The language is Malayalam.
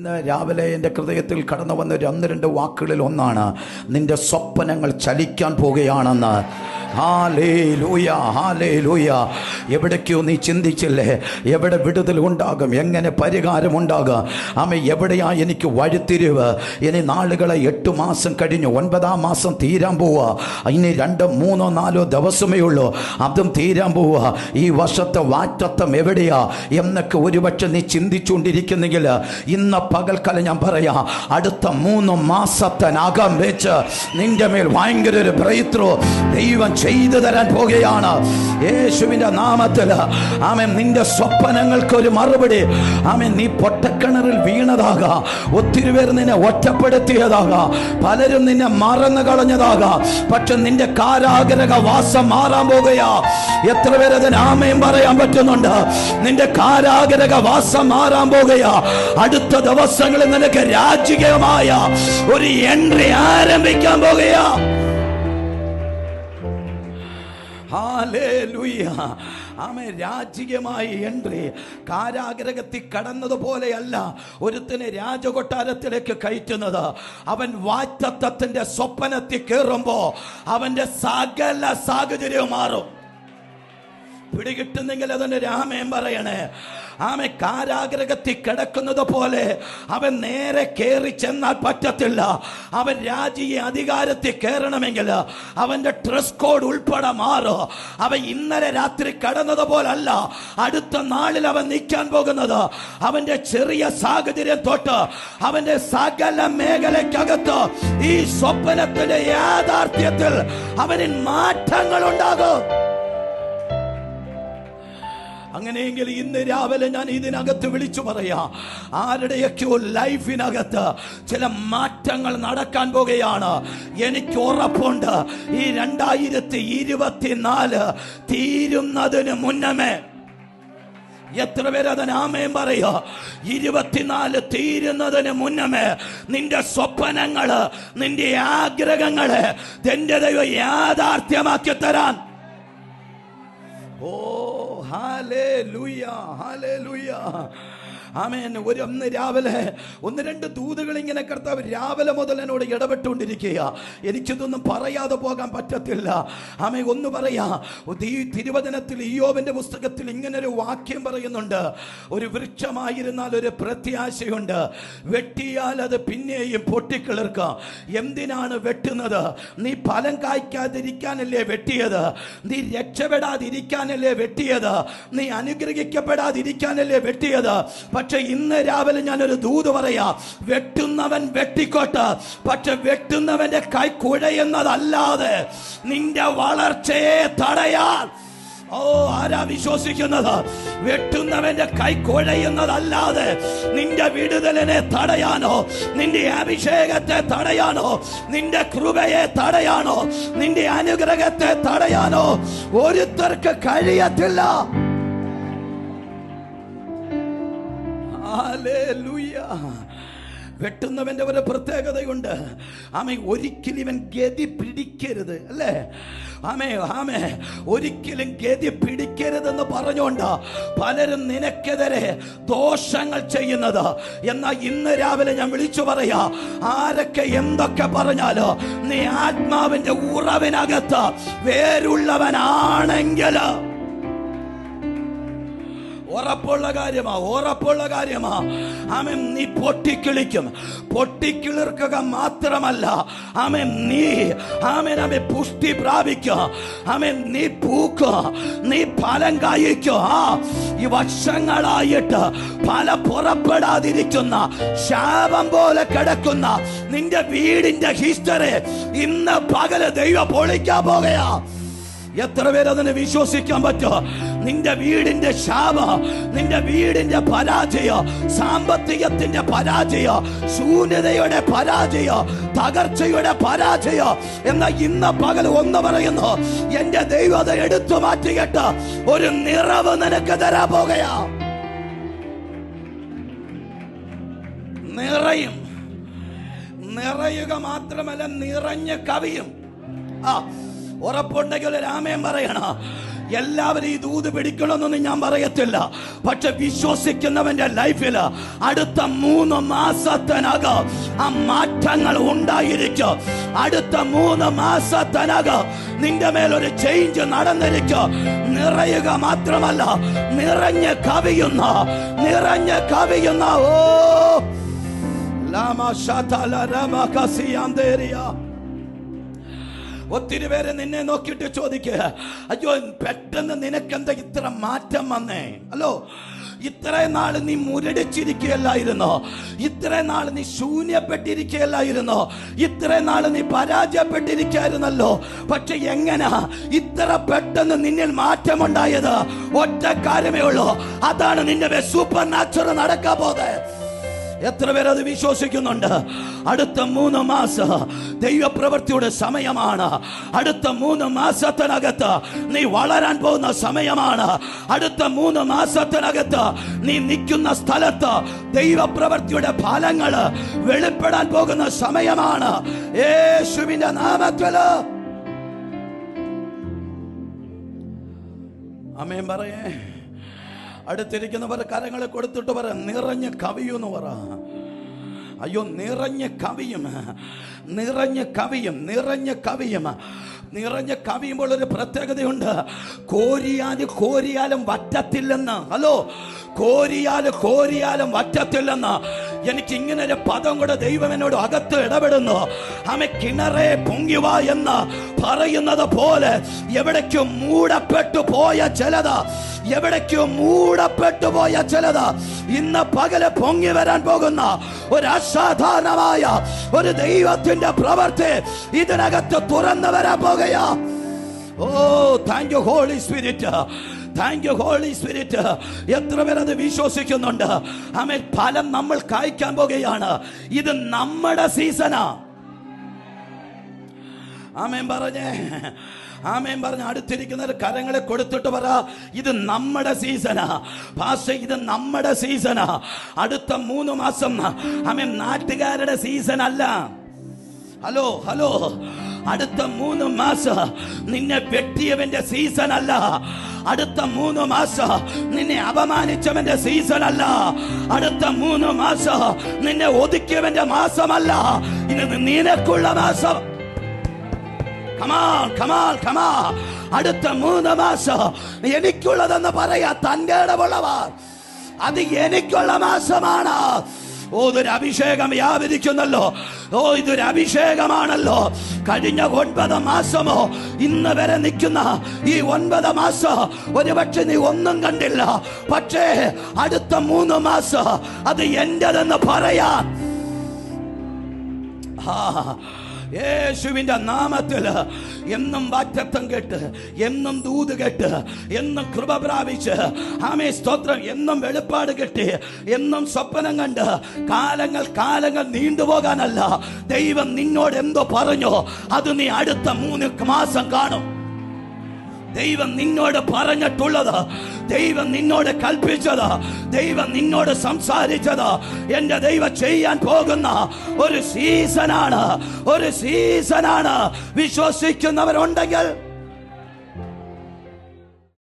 ഇന്ന് രാവിലെ എൻ്റെ ഹൃദയത്തിൽ കടന്നു വന്ന ഒരു 1-2 വാക്കുകളിൽ ഒന്നാണ്, നിന്റെ സ്വപ്നങ്ങൾ ചലിക്കാൻ പോകുകയാണെന്ന്. Hallelujah, hallelujah. എവിടേക്കോ നീ ചിന്തിച്ചില്ലേ, എവിടെ വിടുതൽ ഉണ്ടാകും, എങ്ങനെ പരിഹാരമുണ്ടാകും, എവിടെയാ എനിക്ക് വഴിത്തിരിവ്. ഇനി നാളുകളെ 8 മാസം കഴിഞ്ഞു, 9-ാം മാസം തീരാൻ പോവുക. ഇനി 2, 3, 4 ദിവസമേ ഉള്ളൂ, അതും തീരാൻ പോവുക. ഈ വർഷത്തെ വാറ്റത്തം എവിടെയാ എന്നൊക്കെ ഒരുപക്ഷെ നീ ചിന്തിച്ചുകൊണ്ടിരിക്കുന്നെങ്കിൽ ഇന്ന് പകൽക്കാലം ഞാൻ പറയാം, അടുത്ത 3 മാസത്തിനകം വെച്ച് നിന്റെ മേൽ ഭയങ്കര ഒരു ബ്രേക്ക് ദൈവം ചെയ്തു തരാൻ പോകുകയാണ് യേശുവിന്റെ നാമത്തിൽ. ആമേൻ. നിന്റെ സ്വപ്നങ്ങൾക്ക് ഒരു മറുപടി. ആമേൻ. നീ പൊട്ടക്കിണറിൽ വീണതാകാം, ഒത്തിരി പേർ നിന്നെ ഒറ്റപ്പെടുത്തിയതാകാം, പലരും നിന്നെ മറന്നു കളഞ്ഞതാകാം, പക്ഷെ നിന്റെ കാരാഗ്രഹ വാസം മാറാൻ പോകുകയാ. എത്ര പേര് അതിന് ആമേൻ പറയാൻ പറ്റുന്നുണ്ട്? നിന്റെ കാരാഗ്രഹ വാസം മാറാൻ പോകുകയാ. അടുത്ത ദിവസങ്ങളിൽ നിനക്ക് രാജകീയമായ ഒരു എൻട്രി ആരംഭിക്കാൻ പോകുകയാ. ഹല്ലേലൂയ. ആമേൻ. രാജകീയമായ എൻട്രി. കാരാഗ്രഹത്തിൽ കടന്നതുപോലെയല്ല ഒരുത്തനെ രാജകൊട്ടാരത്തിലേക്ക് കയറ്റുന്നത്. അവൻ വാഗ്ദത്തത്തിന്റെ സ്വപ്നത്തിൽ കയറുമ്പോ അവന്റെ സകല സാഹചര്യവും മാറും. പിടികിട്ടുന്നെങ്കിൽ അതിന്റെ രാമേൻ പറയണേ. ആമേ. കാരാഗ്രഹത്തിൽ കിടക്കുന്നത് പോലെ അവൻ നേരെ കയറി ചെന്നാൽ പറ്റത്തില്ല. അവൻ രാജീയ അധികാരത്തിൽ കയറണമെങ്കിൽ അവന്റെ ഡ്രസ് കോഡ് ഉൾപ്പെടെ മാറും. അവൻ ഇന്നലെ രാത്രി കടന്നത് പോലല്ല അടുത്ത നാളിൽ അവൻ നിൽക്കാൻ പോകുന്നത്. അവന്റെ ചെറിയ സാഹചര്യം തൊട്ട് അവന്റെ സകല മേഖലയ്ക്കകത്ത് ഈ സ്വപ്നത്തിന്റെ യാഥാർത്ഥ്യത്തിൽ അവന് മാറ്റങ്ങൾ ഉണ്ടാകും. അങ്ങനെയെങ്കിൽ ഇന്ന് രാവിലെ ഞാൻ ഇതിനകത്ത് വിളിച്ചു പറയാം, ആരുടെയൊക്കെയോ ലൈഫിനകത്ത് ചില മാറ്റങ്ങൾ നടക്കാൻ പോകുകയാണ്. എനിക്ക് ഉറപ്പുണ്ട് ഈ 2024 തീരുന്നതിന് മുന്നമേ. എത്ര പേര് അതിന് ആമേൻ പറയുക? 24 തീരുന്നതിന് മുന്നമേ നിന്റെ സ്വപ്നങ്ങള്, നിന്റെ ആഗ്രഹങ്ങള് നിന്റെ ദൈവം യാഥാർത്ഥ്യമാക്കി തരാൻ. ഓ ഹല്ലേലൂയ, ഹല്ലേലൂയ. ആമേൻ. ഒന്ന് രാവിലെ 1-2 ദൂതുകൾ ഇങ്ങനെ കർത്താവ് രാവിലെ മുതൽ എന്നോട് ഇടപെട്ടുകൊണ്ടിരിക്കുക. എനിക്കിതൊന്നും പറയാതെ പോകാൻ പറ്റത്തില്ല. ആമേൻ. ഒന്ന് പറയാ, ഈ തിരുവചനത്തിൽ ഇയ്യോബിന്റെ പുസ്തകത്തിൽ ഇങ്ങനൊരു വാക്യം പറയുന്നുണ്ട്, ഒരു വൃക്ഷമായിരുന്നാൽ ഒരു പ്രത്യാശയുണ്ട്, വെട്ടിയാൽ അത് പിന്നെയും പൊട്ടിക്കിളിർക്കാം. എന്തിനാണ് വെട്ടുന്നത്? നീ ഫലം കായ്ക്കാതിരിക്കാനല്ലേ വെട്ടിയത്? നീ രക്ഷപ്പെടാതിരിക്കാനല്ലേ വെട്ടിയത്? നീ അനുഗ്രഹിക്കപ്പെടാതിരിക്കാനല്ലേ വെട്ടിയത്? പക്ഷെ ഇന്ന് രാവിലെ ഞാനൊരു ദൂത് പറയാ, വെട്ടുന്നവൻ വെട്ടിക്കോട്ട്, പക്ഷെ വെട്ടുന്നവന്റെ കൈ കുഴയുന്നതല്ലാതെ നിന്റെ വളർച്ചയെ തടയാൻ. ഓ, ആരാ വിശ്വസിക്കുന്നത്? വെട്ടുന്നവന്റെ കൈ കുഴയുന്നതല്ലാതെ നിന്റെ വിടുതലിനെ തടയാനോ, നിന്റെ അഭിഷേകത്തെ തടയാനോ, നിന്റെ കൃപയെ തടയാനോ, നിന്റെ അനുഗ്രഹത്തെ തടയാനോ ഒരുത്തർക്ക് കഴിയത്തില്ല. ഹല്ലേലൂയ. വെട്ടുന്നവന്റെ ഒരു പ്രത്യേകതയുണ്ട്. ഒരിക്കലും ഇവൻ ഗതി പിടിക്കരുത്, അല്ലേ? ഒരിക്കലും ഗതി പിടിക്കരുതെന്ന് പറഞ്ഞുകൊണ്ട് പലരും നിനക്കെതിരെ ദോഷങ്ങൾ ചെയ്യുന്നത്. എന്നാൽ ഇന്ന് രാവിലെ ഞാൻ വിളിച്ചു പറയാ, ആരൊക്കെ എന്തൊക്കെ പറഞ്ഞാലോ നീ ആത്മാവിന്റെ ഉറവിനകത്ത് വേരുള്ളവനാണെങ്കിൽ ഉറപ്പുള്ള കാര്യമാ. ആമേൻ. നീ പൊട്ടിക്കിളിക്കും. പൊട്ടിക്കിളിർക്കുക മാത്രമല്ല, ആമേൻ, നീ പുഷ്ടി പ്രാപിക്കുക. ആമേൻ. നീ പൂക്കുക, നീ ഫലം കായ്ക്കുക. ഈ വർഷങ്ങളായിട്ട് ഫല പുറപ്പെടാതിരിക്കുന്ന ശാപം പോലെ കിടക്കുന്ന നിന്റെ വീടിന്റെ ഹിസ്റ്ററി ഇന്ന് പകല് ദൈവം പൊളിക്കാൻ പോകുകയാ. എത്ര പേര് അതിനെ വിശ്വസിക്കാൻ പറ്റുമോ? നിന്റെ വീടിന്റെ ശാപം, നിന്റെ വീടിന്റെ പരാജയം, സാമ്പത്തികത്തിന്റെ പരാജയം, ശൂന്യതയുടെ പരാജയം, തകർച്ചയുടെ പരാജയം, എന്നാൽ ഇന്ന് പകൽ ഒന്ന് പറയുന്നു, എന്റെ ദൈവം അത് എടുത്തു മാറ്റിയിട്ട് ഒരു നിറവ് നിനക്ക് തരാൻ പോകുകയാ. നിറയും. നിറയുക മാത്രമല്ല, നിറഞ്ഞ് കവിയും. ഉറപ്പുണ്ടെങ്കിൽ രാമേൻ പറയണ, എല്ലാവരും ഈ ദൂത് പിടിക്കണമെന്നൊന്നും ഞാൻ പറയത്തില്ല. പക്ഷെ വിശ്വസിക്കുന്നവന്റെ ലൈഫിൽ അടുത്ത 3 മാസത്തിനകം ആ മാറ്റങ്ങൾ ഉണ്ടായിരിക്കും. അടുത്ത 3 മാസത്തിനകം നിന്റെ മേലൊരു ചേഞ്ച് നടന്നിരിക്കും. നിറയുക മാത്രമല്ല, നിറഞ്ഞ് കവിയുന്ന ഓ ലാമാ ശതല രമ കസിയാന്തേരിയ. ഒത്തിരി പേര് നിന്നെ നോക്കിയിട്ട് ചോദിക്കുക, അയ്യോ പെട്ടെന്ന് നിനക്കെന്താ ഇത്ര മാറ്റം വന്നേ? അല്ലോ, ഇത്രയും നാള് നീ മുരടിച്ചിരിക്കുകയല്ലായിരുന്നോ? ഇത്രയും നാള് നീ ശൂന്യപ്പെട്ടിരിക്കുകയല്ലായിരുന്നോ? ഇത്രയും നാള് നീ പരാജയപ്പെട്ടിരിക്കായിരുന്നല്ലോ. പക്ഷെ എങ്ങനാ ഇത്ര പെട്ടെന്ന് നിന്നിൽ മാറ്റമുണ്ടായത്? ഒറ്റ കാര്യമേ ഉള്ളൂ, അതാണ് നിന്റെ സൂപ്പർ നാച്ചുറൽ നടക്കാൻ പോകുന്നത്. എത്ര പേര് അത് വിശ്വസിക്കുന്നുണ്ട്? അടുത്ത 3 മാസം ദൈവപ്രവൃത്തിയുടെ സമയമാണ്. അടുത്ത 3 മാസത്തിനകത്ത് നീ വളരാൻ പോകുന്ന സമയമാണ്. അടുത്ത 3 മാസത്തിനകത്ത് നീ നിൽക്കുന്ന സ്ഥലത്ത് ദൈവപ്രവൃത്തിയുടെ ഫലങ്ങൾ വെളിപ്പെടാൻ പോകുന്ന സമയമാണ്. യേശുവിന്റെ നാമത്തിൽ ആമേൻ പറയേ. അടുത്തിരിക്കുന്നവർ കരങ്ങളെ കൊടുത്തിട്ട് പറ, നിറഞ്ഞ് കവിയൂന്ന് പറ. അയ്യോ, നിറഞ്ഞ് കവിയും, നിറഞ്ഞ് കവിയും, നിറഞ്ഞ് കവിയും. നിറഞ്ഞ് കവിയുമ്പോൾ ഒരു പ്രത്യേകതയുണ്ട്. കോരിയാലും വറ്റത്തില്ലെന്ന്. ഹലോ, കോരിയാലും വറ്റത്തില്ലെന്ന്. എനിക്ക് ഇങ്ങനെ ഒരു പദം കൂടെ ദൈവം എന്നോട് അകത്ത് ഇടപെടുന്നു. ആമേ, കിണറെ പൊങ്ങിവ എന്ന് പറയുന്നത് പോലെ എവിടേക്കോ മൂടപ്പെട്ടു പോയ ചിലത്, ഇന്ന് പകല് പൊങ്ങി വരാൻ പോകുന്ന ഒരു അസാധാരണമായ ഒരു ദൈവത്തിന്റെ പ്രവൃത്തി ഇതിനകത്ത് തുറന്നു വരാൻ പോകുകയാ. Oh, thank you holy spirit, thank you holy spirit. എത്ര പേർ അത് വിശ്വസിക്കുന്നുണ്ട്? ആമേൻ. ഫലം നമ്മൾ കായ്ക്കാൻ പോകുകയാണ്. ഇത് നമ്മുടെ സീസണാ. ആമേൻ പറഞ്ഞേ, ആമേൻ പറഞ്ഞ. അടുത്തിരിക്കുന്ന കരങ്ങളെ കൊടുത്തിട്ട് പറ, ഇത് നമ്മുടെ സീസണാ. ഭാഷ, ഇത് നമ്മുടെ സീസണാ. അടുത്ത 3 മാസം ആമേൻ നാട്ടുകാരുടെ സീസൺ അല്ല. ഹലോ, അടുത്ത 3 മാസം നിന്നെ വെട്ടിയവന്റെ സീസൺ അല്ല. അടുത്ത 3 മാസം നിന്നെ അപമാനിച്ചവന്റെ സീസൺ അല്ല. അടുത്ത 3 മാസം നിന്നെ ഒതുക്കിയവന്റെ മാസമല്ല. ഇത് നിനക്കുള്ള മാസം. അടുത്ത 3 മാസം എനിക്കുള്ളതെന്ന് പറയാ തന്റെ ഇടമുള്ളവർ. അത് എനിക്കുള്ള മാസമാണ്. ഓ, ഇതൊരു അഭിഷേകം വ്യാപരിക്കുന്നല്ലോ. ഓ, ഇതൊരു അഭിഷേകമാണല്ലോ. കഴിഞ്ഞ 9 മാസമോ ഇന്ന് വരെ നിൽക്കുന്ന ഈ 9 മാസം ഒരുപക്ഷെ നീ ഒന്നും കണ്ടില്ല. പക്ഷേ അടുത്ത 3 മാസം അത് എന്റേതെന്ന് പറയാൻ യേശുവിന്റെ നാമത്തിൽ എന്നും വാഗ്ദത്തം കേട്ട്, എന്നും ദൂത് കേട്ട്, എന്നും കൃപ പ്രാപിച്ച്, ആമേ സ്തോത്രം, എന്നും വെളിപ്പാട് കിട്ടി, എന്നും സ്വപ്നം കണ്ട് കാലങ്ങൾ നീണ്ടുപോകാനല്ല. ദൈവം നിന്നോട് എന്തോ പറഞ്ഞോ അത് നീ അടുത്ത 3 മാസം കാണും. ദൈവം നിന്നോട് പറഞ്ഞിട്ടുള്ളത്, ദൈവം നിന്നോട് കൽപ്പിച്ചത്, ദൈവം നിന്നോട് സംസാരിച്ചത് എന്റെ ദൈവം ചെയ്യാൻ പോകുന്ന ഒരു സീസണാണ്. വിശ്വസിക്കുന്നവരുണ്ടെങ്കിൽ